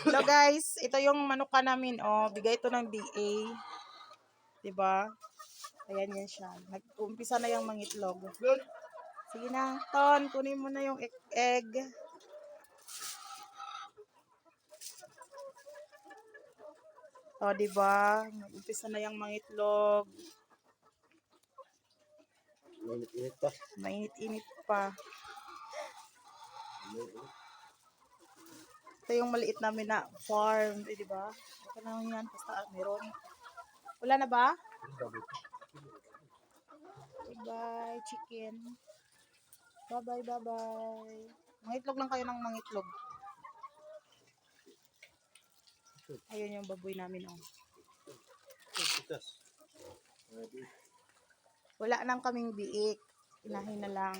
Hello guys, ito yung manuka namin, oh. Bigay ito ng BA. 'Di ba? Ayan yan siya. Nag-uumpisa na yung mangitlog. Sige na, Ton, kunin mo na yung egg. Oh, 'di ba? Nag-umpisa na yung mangitlog. Mainit-init pa. Mainit-init pa. Ito yung maliit namin na farm, eh, 'di ba? Okay lang yan, basta meron. Wala na ba? Bye, chicken. Bye-bye, bye-bye. Mangitlog lang kayo ng mangitlog. Ayun yung baboy namin, oh. Wala nang kaming biik. Inahin na lang.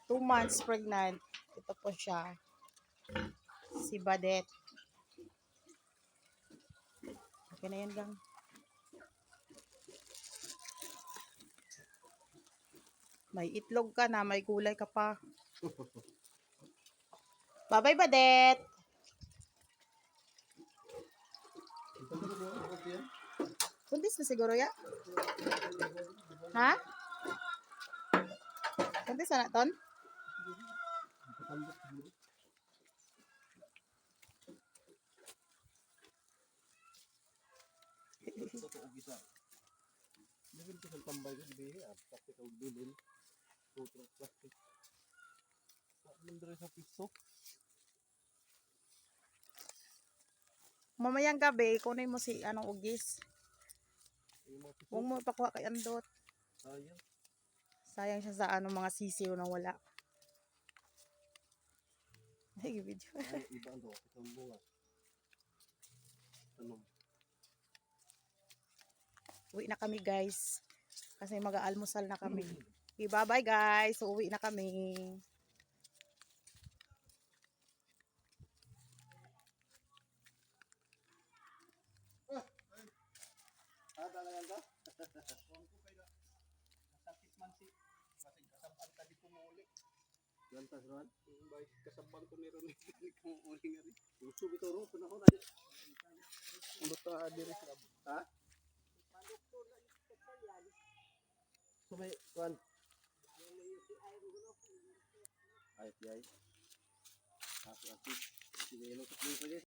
2 months pregnant. Ito po siya. Si Badet. Okay na yan, gang. May itlog ka na, may gulay ka pa. Bye-bye, Badet! Buntis na siguro ya? Ha? Buntis na ton? Mamayang gabi, kunin mo si anong ugis. Huwag mo ipakuha kay Andot. Sayang siya sa mga sisiw na wala. Ay, video. Uwi na kami guys. Kasi mag-aalmusal na kami. Okay, bye-bye guys. So, uwi na kami. Lantas ron? Kasabang ko ni Ron. Kumuuli nga rin. Gusto ito ron. Panahon na. Ano ito adiri sa labo? Ha? Sumay, Juan. Ay, ay. Asik-asik. Sige, ilok.